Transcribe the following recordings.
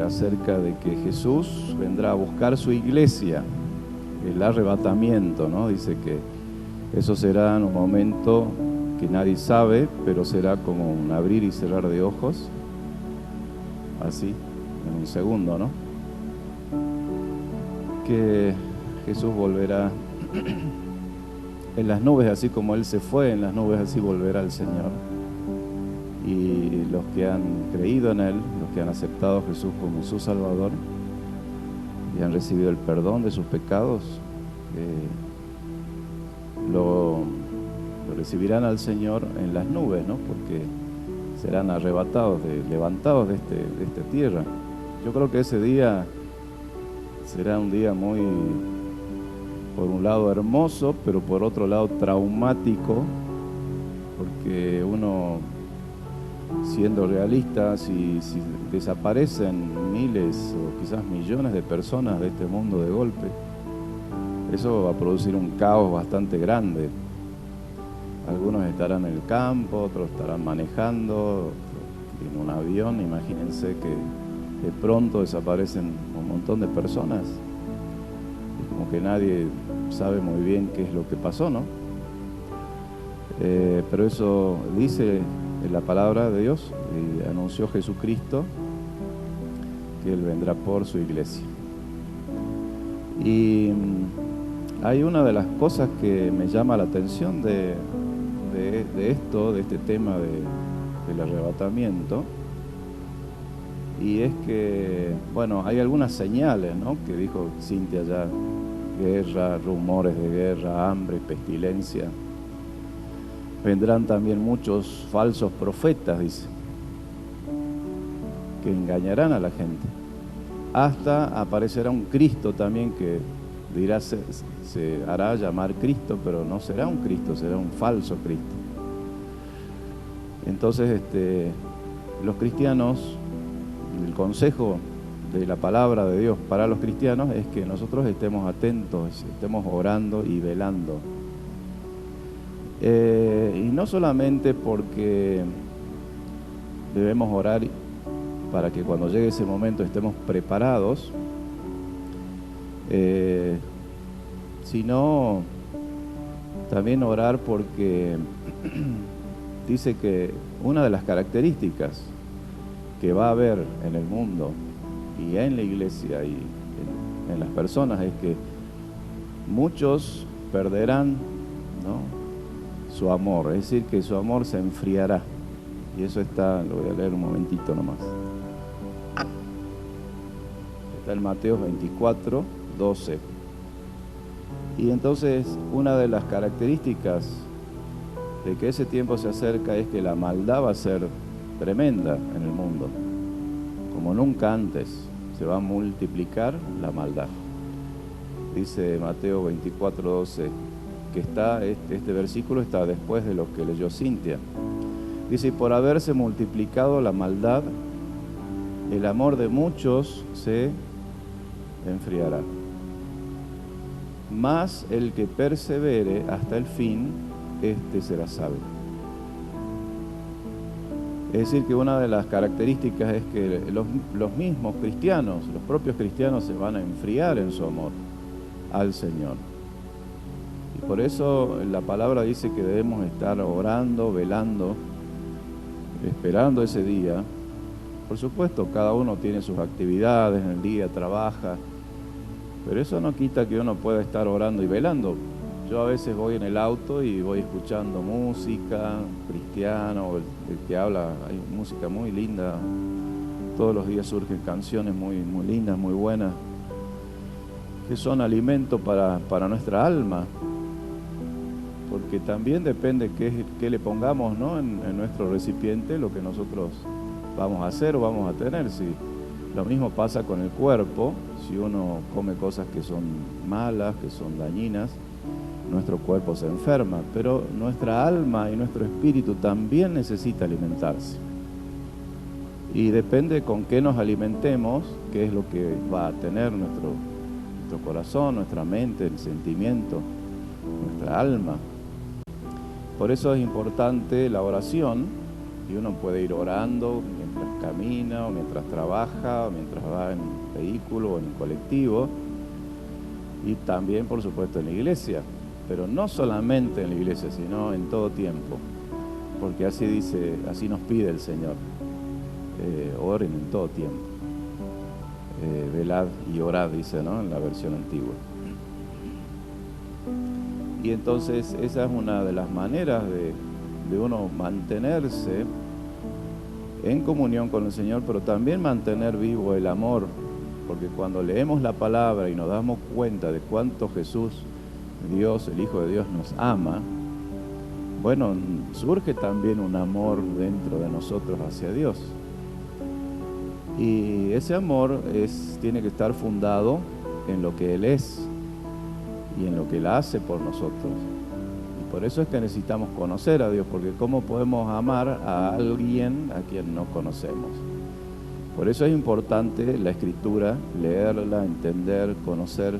acerca de que Jesús vendrá a buscar su iglesia, el arrebatamiento, ¿no? Dice que eso será en un momento que nadie sabe, pero será como un abrir y cerrar de ojos, así, en un segundo, ¿no? Que Jesús volverá en las nubes, así como Él se fue en las nubes, así volverá el Señor. Y los que han creído en Él, los que han aceptado a Jesús como su Salvador y han recibido el perdón de sus pecados, lo recibirán al Señor en las nubes, ¿no? Porque serán arrebatados, levantados de esta tierra. Yo creo que ese día será un día muy, por un lado hermoso, pero por otro lado traumático, porque uno, siendo realista, si desaparecen miles o quizás millones de personas de este mundo de golpe, eso va a producir un caos bastante grande. Algunos estarán en el campo, otros estarán manejando en un avión. Imagínense que de pronto desaparecen un montón de personas y como que nadie sabe muy bien qué es lo que pasó, ¿no? Pero eso dice en la palabra de Dios, y anunció Jesucristo que Él vendrá por su iglesia. Y hay una de las cosas que me llama la atención de este tema del arrebatamiento, y es que, bueno, hay algunas señales, ¿no?, que dijo Cintia ya: guerra, rumores de guerra, hambre, pestilencia. Vendrán también muchos falsos profetas, dice, que engañarán a la gente. Hasta aparecerá un Cristo también que dirá, se hará llamar Cristo, pero no será un Cristo, será un falso Cristo. Entonces, los cristianos, el consejo de la palabra de Dios para los cristianos es que nosotros estemos atentos, estemos orando y velando. Y no solamente porque debemos orar para que cuando llegue ese momento estemos preparados, sino también orar porque dice que una de las características que va a haber en el mundo y en la iglesia y en las personas es que muchos perderán, ¿no?, su amor, es decir, que su amor se enfriará. Y eso está, lo voy a leer un momentito nomás. Está en Mateo 24, 12. Y entonces, una de las características de que ese tiempo se acerca es que la maldad va a ser tremenda en el mundo. Como nunca antes se va a multiplicar la maldad. Dice Mateo 24, 12, que está, este versículo está después de lo que leyó Cintia. Dice: por haberse multiplicado la maldad, el amor de muchos se enfriará. Mas el que persevere hasta el fin, este será salvo. Es decir, que una de las características es que los mismos cristianos, los propios cristianos, se van a enfriar en su amor al Señor. Y por eso la palabra dice que debemos estar orando, velando, esperando ese día. Por supuesto, cada uno tiene sus actividades en el día, trabaja, pero eso no quita que uno pueda estar orando y velando. Yo a veces voy en el auto y voy escuchando música cristiana, o el que habla, hay música muy linda. Todos los días surgen canciones muy, muy lindas, muy buenas, que son alimento para nuestra alma. Porque también depende qué le pongamos, ¿no?, en nuestro recipiente, lo que nosotros vamos a hacer o vamos a tener. Si lo mismo pasa con el cuerpo, si uno come cosas que son malas, que son dañinas, nuestro cuerpo se enferma, pero nuestra alma y nuestro espíritu también necesita alimentarse. Y depende con qué nos alimentemos, qué es lo que va a tener nuestro corazón, nuestra mente, el sentimiento, nuestra alma. Por eso es importante la oración, y uno puede ir orando mientras camina, o mientras trabaja, o mientras va en vehículo o en colectivo, y también, por supuesto, en la iglesia, pero no solamente en la iglesia, sino en todo tiempo, porque así dice, así nos pide el Señor, oren en todo tiempo, velad y orad, dice, ¿no?, en la versión antigua. Y entonces esa es una de las maneras de uno mantenerse en comunión con el Señor, pero también mantener vivo el amor, porque cuando leemos la palabra y nos damos cuenta de cuánto Jesús, Dios, el Hijo de Dios, nos ama, bueno, surge también un amor dentro de nosotros hacia Dios. Y ese amor tiene que estar fundado en lo que Él es y en lo que Él hace por nosotros. Y por eso es que necesitamos conocer a Dios, porque ¿cómo podemos amar a alguien a quien no conocemos? Por eso es importante la Escritura, leerla, entender, conocer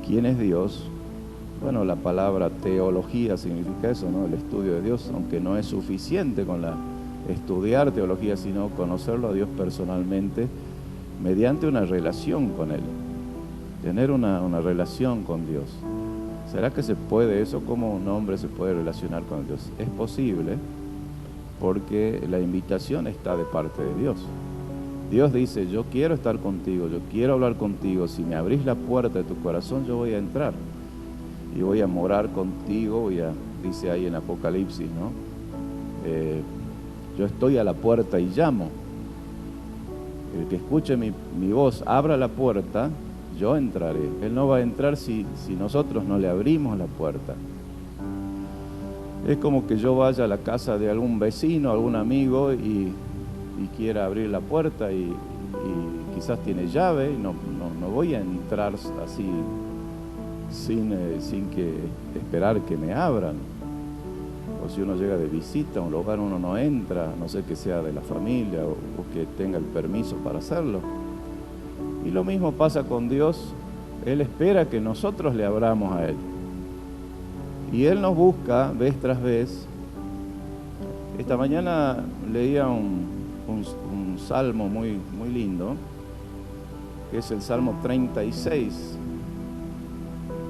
quién es Dios. Bueno, la palabra teología significa eso, ¿no?, el estudio de Dios, aunque no es suficiente con estudiar teología, sino conocerlo a Dios personalmente mediante una relación con Él. Tener una relación con Dios. ¿Será que se puede eso? ¿Cómo un hombre se puede relacionar con Dios? Es posible, porque la invitación está de parte de Dios. Dios dice, yo quiero estar contigo, yo quiero hablar contigo. Si me abrís la puerta de tu corazón, yo voy a entrar y voy a morar contigo. Dice ahí en Apocalipsis, ¿no? Yo estoy a la puerta y llamo. El que escuche mi voz, abra la puerta, yo entraré. Él no va a entrar si nosotros no le abrimos la puerta. Es como que yo vaya a la casa de algún vecino, algún amigo y quiera abrir la puerta y quizás tiene llave, y no voy a entrar así sin que esperar que me abran. O si uno llega de visita a un lugar, uno no entra, a no ser que sea de la familia o que tenga el permiso para hacerlo. Y lo mismo pasa con Dios. Él espera que nosotros le abramos a Él. Y Él nos busca vez tras vez. Esta mañana leía un salmo muy, muy lindo, que es el Salmo 36.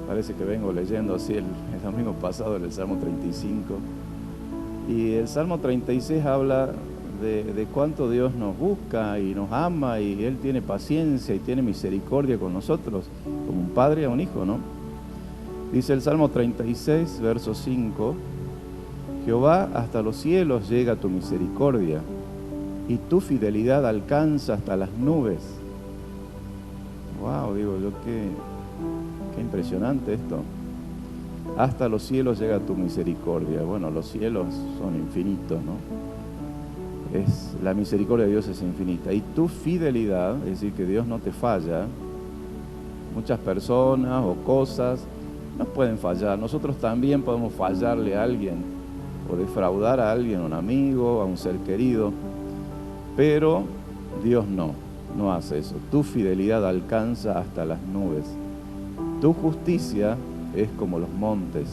Parece que vengo leyendo así el domingo pasado el Salmo 35. Y el Salmo 36 habla de cuánto Dios nos busca y nos ama, y Él tiene paciencia y tiene misericordia con nosotros, como un padre a un hijo, ¿no? Dice el Salmo 36, verso 5, Jehová, hasta los cielos llega tu misericordia, y tu fidelidad alcanza hasta las nubes. Wow, digo yo, qué impresionante esto. Hasta los cielos llega tu misericordia. Bueno, los cielos son infinitos, ¿no? La misericordia de Dios es infinita. Y tu fidelidad, es decir, que Dios no te falla. Muchas personas o cosas nos pueden fallar. Nosotros también podemos fallarle a alguien o defraudar a alguien, a un amigo, a un ser querido. Pero Dios no hace eso. Tu fidelidad alcanza hasta las nubes. Tu justicia es como los montes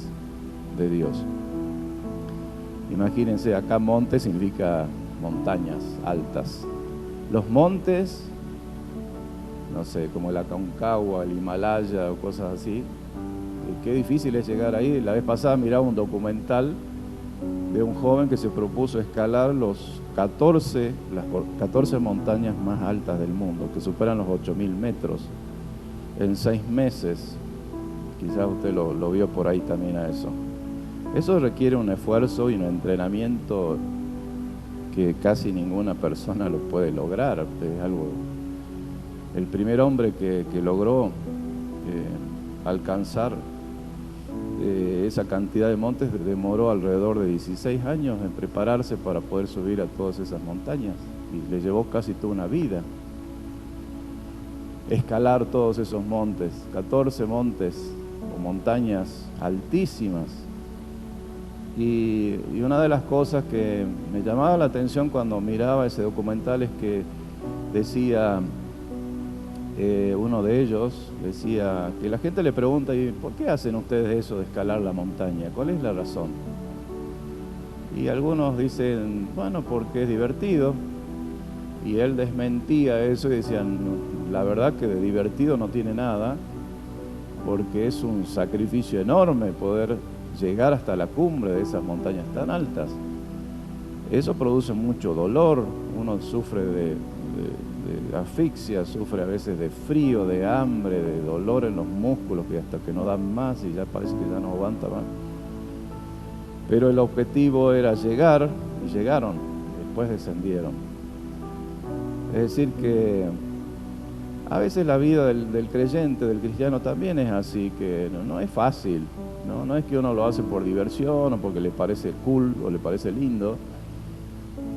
de Dios. Imagínense, acá monte significa montañas altas. Los montes, no sé, como el Aconcagua, el Himalaya o cosas así, qué difícil es llegar ahí. La vez pasada miraba un documental de un joven que se propuso escalar las 14 montañas más altas del mundo, que superan los 8.000 metros, en 6 meses. Quizás usted lo vio por ahí también a eso. Eso requiere un esfuerzo y un entrenamiento que casi ninguna persona lo puede lograr. Es algo. El primer hombre que logró alcanzar esa cantidad de montes demoró alrededor de 16 años en prepararse para poder subir a todas esas montañas, y le llevó casi toda una vida escalar todos esos montes, 14 montes o montañas altísimas. Y una de las cosas que me llamaba la atención cuando miraba ese documental es que decía, uno de ellos decía que la gente le pregunta, ¿y por qué hacen ustedes eso de escalar la montaña? ¿Cuál es la razón? Y algunos dicen, bueno, porque es divertido. y él desmentía eso y decía, "No, la verdad que de divertido no tiene nada, porque es un sacrificio enorme poder llegar hasta la cumbre de esas montañas tan altas. Eso produce mucho dolor, uno sufre de asfixia, sufre a veces de frío, de hambre, de dolor en los músculos, que hasta que no dan más y ya parece que ya no aguanta más. Pero el objetivo era llegar, y llegaron, después descendieron. Es decir que a veces la vida del creyente, del cristiano también es así, que no es fácil, no es que uno lo hace por diversión o porque le parece cool o le parece lindo.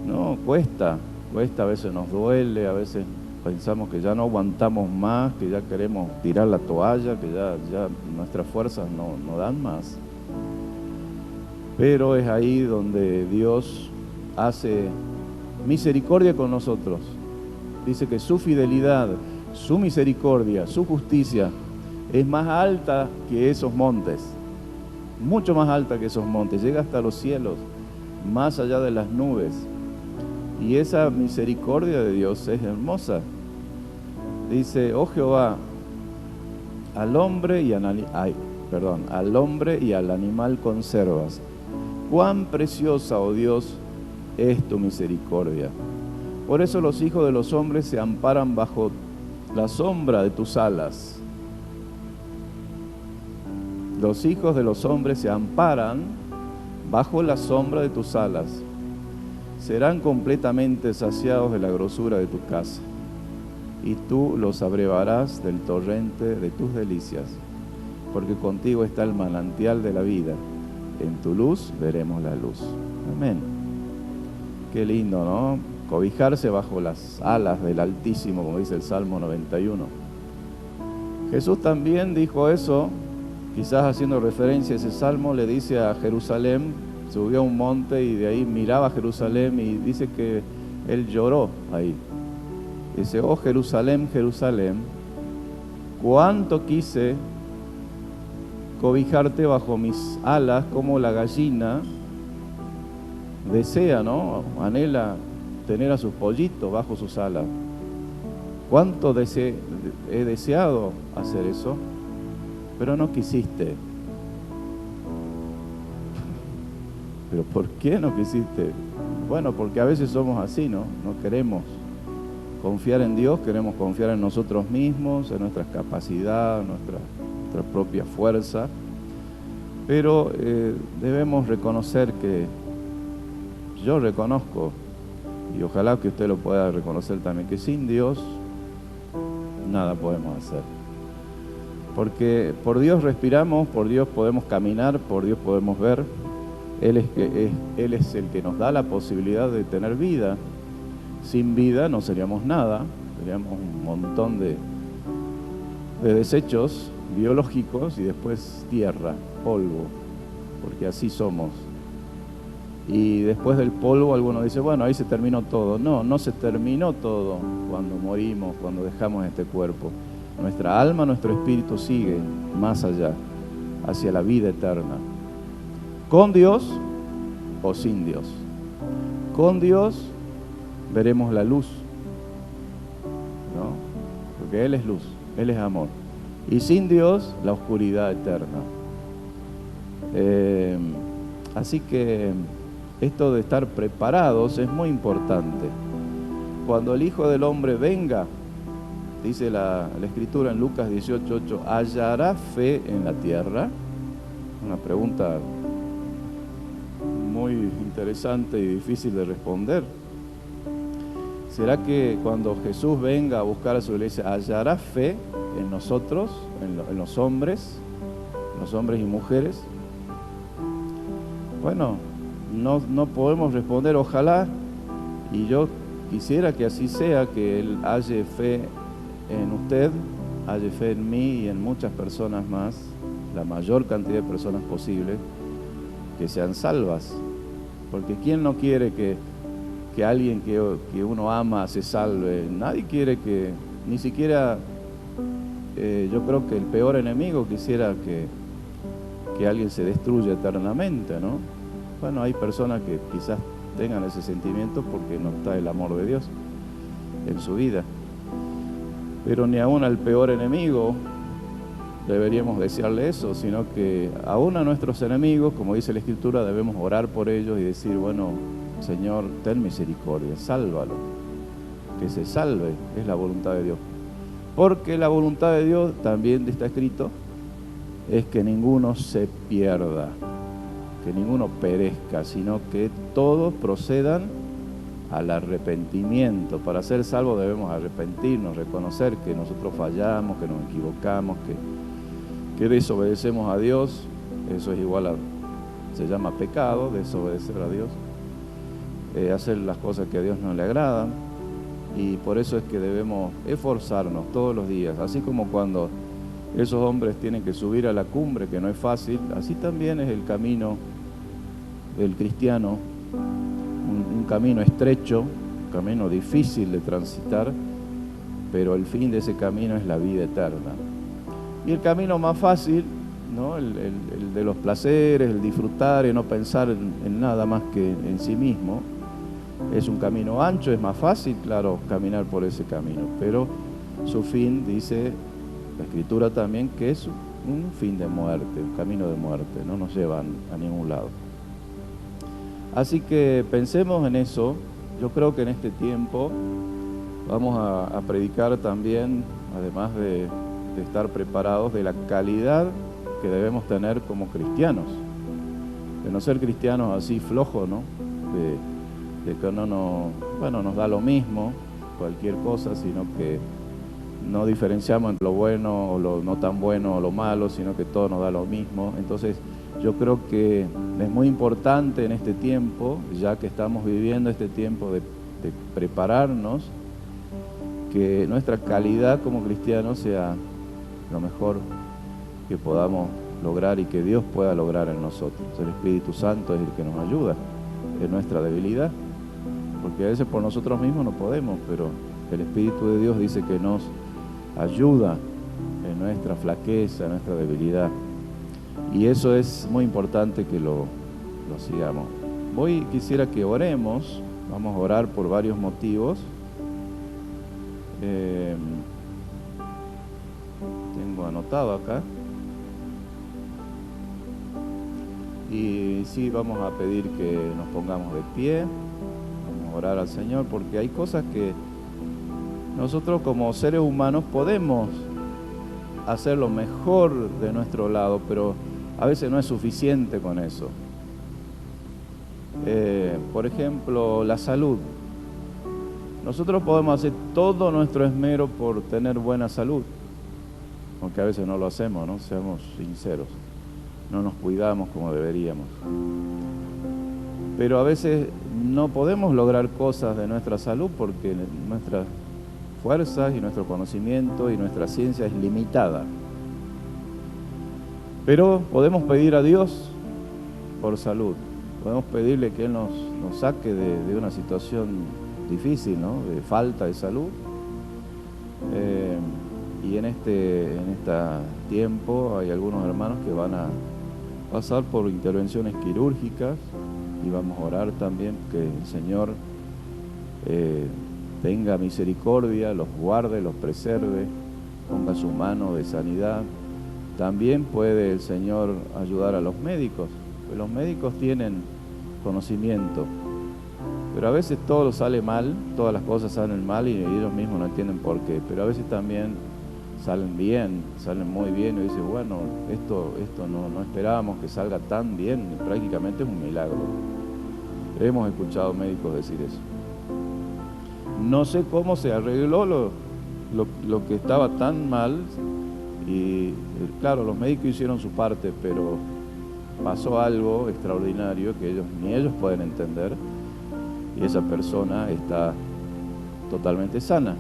No, cuesta, a veces nos duele, a veces pensamos que ya no aguantamos más, que ya queremos tirar la toalla, que ya nuestras fuerzas no dan más. Pero es ahí donde Dios hace misericordia con nosotros. Dice que su fidelidad, su misericordia, su justicia es más alta que esos montes, mucho más alta que esos montes, llega hasta los cielos, más allá de las nubes. Y esa misericordia de Dios es hermosa. Dice, oh Jehová, al hombre y al animal conservas. Cuán preciosa, oh Dios, es tu misericordia. Por eso los hijos de los hombres se amparan bajo la sombra de tus alas. Los hijos de los hombres se amparan bajo la sombra de tus alas. Serán completamente saciados de la grosura de tu casa, y tú los abrevarás del torrente de tus delicias, porque contigo está el manantial de la vida. En tu luz veremos la luz. Amén. Qué lindo, ¿no? Cobijarse bajo las alas del Altísimo, como dice el Salmo 91. Jesús también dijo eso, quizás haciendo referencia a ese salmo, le dice a Jerusalén, subió a un monte y de ahí miraba a Jerusalén y dice que él lloró ahí. Dice, oh Jerusalén, Jerusalén, cuánto quise cobijarte bajo mis alas como la gallina desea, ¿no? Anhela tener a sus pollitos bajo sus alas. Cuánto he deseado hacer eso, pero no quisiste. ¿Pero por qué no quisiste? Bueno, porque a veces somos así, ¿no? No queremos confiar en Dios, queremos confiar en nosotros mismos, en nuestras capacidades, nuestra propia fuerza. Pero debemos reconocer que yo reconozco, y ojalá que usted lo pueda reconocer también, que sin Dios nada podemos hacer. Porque por Dios respiramos, por Dios podemos caminar, por Dios podemos ver. Él es el que nos da la posibilidad de tener vida. Sin vida no seríamos nada, seríamos un montón de desechos biológicos y después tierra, polvo, porque así somos. Y después del polvo algunos dicen, bueno, ahí se terminó todo. No se terminó todo cuando morimos, cuando dejamos este cuerpo. Nuestra alma, nuestro espíritu sigue más allá, hacia la vida eterna. Con Dios o sin Dios. Con Dios veremos la luz, ¿no? Porque Él es luz, Él es amor. Y sin Dios, la oscuridad eterna. Así que esto de estar preparados es muy importante. Cuando el Hijo del Hombre venga, dice la Escritura en Lucas 18:8, ¿hallará fe en la tierra? Una pregunta muy interesante y difícil de responder. ¿Será que cuando Jesús venga a buscar a su iglesia, hallará fe en nosotros, en los hombres y mujeres? Bueno, no podemos responder ojalá, y yo quisiera que así sea, que Él halle fe en usted, halle fe en mí y en muchas personas más, la mayor cantidad de personas posible, que sean salvas. Porque ¿quién no quiere que alguien que uno ama se salve? Nadie quiere que, ni siquiera, yo creo que el peor enemigo quisiera que alguien se destruya eternamente, ¿no? Bueno, hay personas que quizás tengan ese sentimiento porque no está el amor de Dios. en su vida. Pero ni aún al peor enemigo deberíamos desearle eso, sino que aún a nuestros enemigos, como dice la Escritura, debemos orar por ellos y decir, bueno, Señor, ten misericordia, sálvalo, que se salve, es la voluntad de Dios. Porque la voluntad de Dios, también está escrito, es que ninguno se pierda, que ninguno perezca, sino que todos procedan al arrepentimiento. Para ser salvos debemos arrepentirnos, reconocer que nosotros fallamos, que nos equivocamos, que desobedecemos a Dios. Eso es igual se llama pecado, desobedecer a Dios, hacer las cosas que a Dios no le agradan. Y por eso es que debemos esforzarnos todos los días, así como cuando esos hombres tienen que subir a la cumbre, que no es fácil, así también es el camino del cristiano, un camino estrecho, un camino difícil de transitar, pero el fin de ese camino es la vida eterna. Y el camino más fácil, ¿no? El de los placeres, el disfrutar y no pensar en nada más que en sí mismo, es un camino ancho, es más fácil, claro, caminar por ese camino, pero su fin, dice la Escritura también, que es un fin de muerte, un camino de muerte, no nos llevan a ningún lado. Así que pensemos en eso. Yo creo que en este tiempo vamos a predicar también, además de estar preparados, de la calidad que debemos tener como cristianos, de no ser cristianos así flojos, ¿no? De que nos da lo mismo cualquier cosa, sino que no diferenciamos entre lo bueno o lo no tan bueno o lo malo, sino que todo nos da lo mismo. Entonces yo creo que es muy importante en este tiempo, ya que estamos viviendo este tiempo de prepararnos, que nuestra calidad como cristianos sea lo mejor que podamos lograr y que Dios pueda lograr en nosotros. El Espíritu Santo es el que nos ayuda en nuestra debilidad, porque a veces por nosotros mismos no podemos, pero el Espíritu de Dios dice que nos ayuda en nuestra flaqueza, en nuestra debilidad. Y eso es muy importante que lo sigamos. Hoy quisiera que oremos, vamos a orar por varios motivos. Tengo anotado acá. Y sí, vamos a pedir que nos pongamos de pie, vamos a orar al Señor, porque hay cosas que nosotros como seres humanos podemos hacer lo mejor de nuestro lado, pero a veces no es suficiente con eso. Por ejemplo, la salud. Nosotros podemos hacer todo nuestro esmero por tener buena salud, aunque a veces no lo hacemos, ¿no? Seamos sinceros. No nos cuidamos como deberíamos. Pero a veces no podemos lograr cosas de nuestra salud porque nuestras fuerzas y nuestro conocimiento y nuestra ciencia es limitada. Pero podemos pedir a Dios por salud. Podemos pedirle que Él nos saque de una situación difícil, ¿no? De falta de salud. Y en este tiempo hay algunos hermanos que van a pasar por intervenciones quirúrgicas y vamos a orar también que el Señor tenga misericordia, los guarde, los preserve, ponga su mano de sanidad. También puede el Señor ayudar a los médicos, pues los médicos tienen conocimiento, pero a veces todo sale mal, todas las cosas salen mal y ellos mismos no entienden por qué, pero a veces también salen bien, salen muy bien y dicen, bueno, esto no esperábamos que salga tan bien, prácticamente es un milagro. Hemos escuchado médicos decir eso. No sé cómo se arregló lo que estaba tan mal y claro, los médicos hicieron su parte, pero pasó algo extraordinario que ni ellos pueden entender y esa persona está totalmente sana.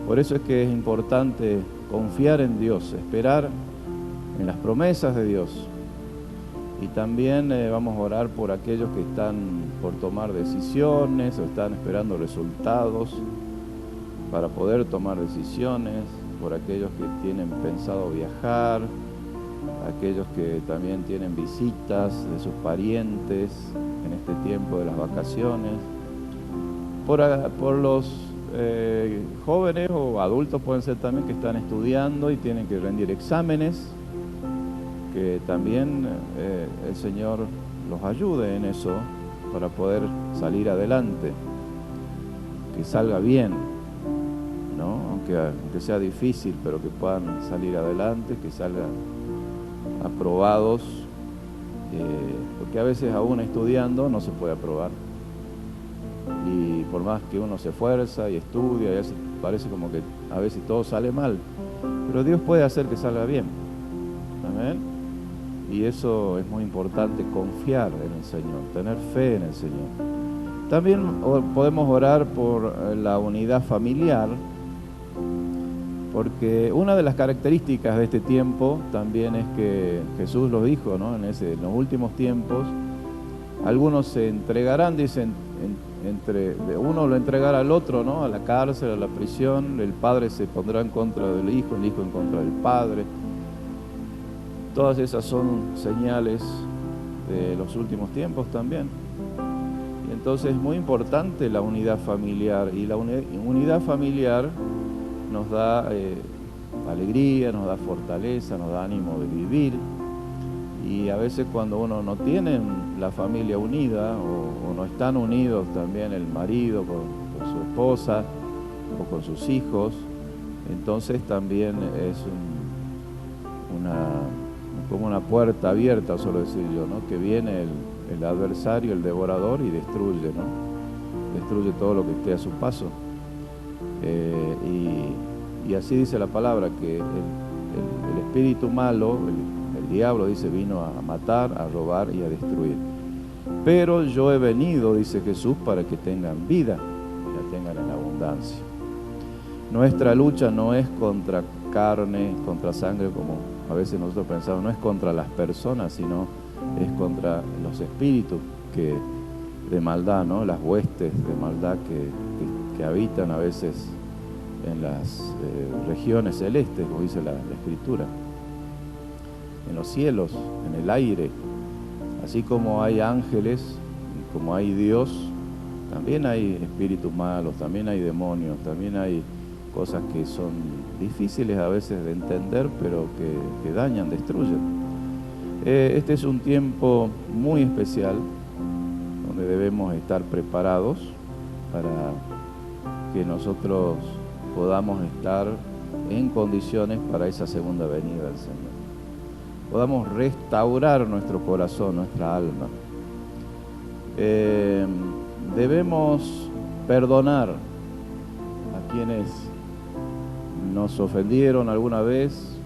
Por eso es que es importante confiar en Dios, esperar en las promesas de Dios. Y también vamos a orar por aquellos que están por tomar decisiones o están esperando resultados para poder tomar decisiones, por aquellos que tienen pensado viajar, aquellos que también tienen visitas de sus parientes en este tiempo de las vacaciones, por los jóvenes o adultos pueden ser también que están estudiando y tienen que rendir exámenes, que también el Señor los ayude en eso para poder salir adelante, que salga bien, ¿no? Aunque sea difícil, pero que puedan salir adelante, que salgan aprobados, porque a veces aún estudiando no se puede aprobar, y por más que uno se esfuerza y estudia, y parece como que a veces todo sale mal, pero Dios puede hacer que salga bien. Amén. Y eso es muy importante, confiar en el Señor, tener fe en el Señor. También podemos orar por la unidad familiar, porque una de las características de este tiempo también es que Jesús lo dijo, ¿no? En los últimos tiempos, algunos se entregarán, dicen, uno lo entregará al otro, ¿no? A la cárcel, a la prisión, el padre se pondrá en contra del hijo, el hijo en contra del padre. Todas esas son señales de los últimos tiempos también. Y entonces es muy importante la unidad familiar, y la unidad familiar nos da alegría, nos da fortaleza, nos da ánimo de vivir. Y a veces cuando uno no tiene la familia unida o no están unidos también el marido con su esposa o con sus hijos, entonces también es como una puerta abierta, suelo decir yo, ¿no? Que viene el adversario, el devorador, y destruye, ¿no? Destruye todo lo que esté a su paso. Y así dice la palabra, que el espíritu malo, el diablo, dice, vino a matar, a robar y a destruir. Pero yo he venido, dice Jesús, para que tengan vida y la tengan en abundancia. Nuestra lucha no es contra carne, contra sangre, como a veces nosotros pensamos, no es contra las personas, sino es contra los espíritus de maldad, ¿no? Las huestes de maldad que habitan a veces en las regiones celestes, como dice la Escritura, en los cielos, en el aire. Así como hay ángeles, como hay Dios, también hay espíritus malos, también hay demonios, también hay cosas que son difíciles a veces de entender, pero que dañan, destruyen. Este es un tiempo muy especial, donde debemos estar preparados para que nosotros podamos estar en condiciones para esa segunda venida del Señor. Podamos restaurar nuestro corazón, nuestra alma. Debemos perdonar a quienes nos ofendieron alguna vez,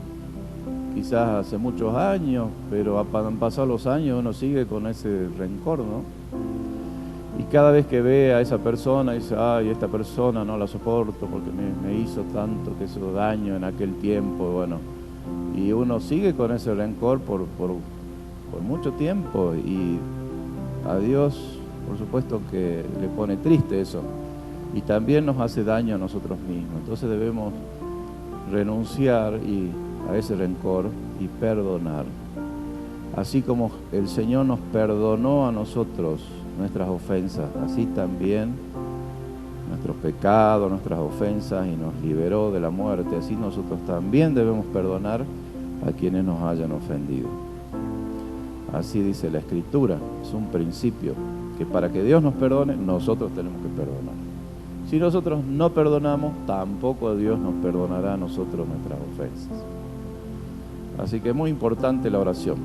quizás hace muchos años, pero han pasado los años, uno sigue con ese rencor, ¿no? Y cada vez que ve a esa persona, dice, ay, esta persona no la soporto porque me hizo tanto, que hizo daño en aquel tiempo, bueno. Y uno sigue con ese rencor por mucho tiempo, y a Dios, por supuesto, que le pone triste eso. Y también nos hace daño a nosotros mismos. Entonces debemos renunciar a ese rencor y perdonar. Así como el Señor nos perdonó a nosotros nuestras ofensas, así también nuestros pecados, nuestras ofensas, y nos liberó de la muerte, así nosotros también debemos perdonar a quienes nos hayan ofendido. Así dice la Escritura, es un principio, que para que Dios nos perdone, nosotros tenemos que perdonar. Si nosotros no perdonamos, tampoco Dios nos perdonará a nosotros nuestras ofensas. Así que es muy importante la oración.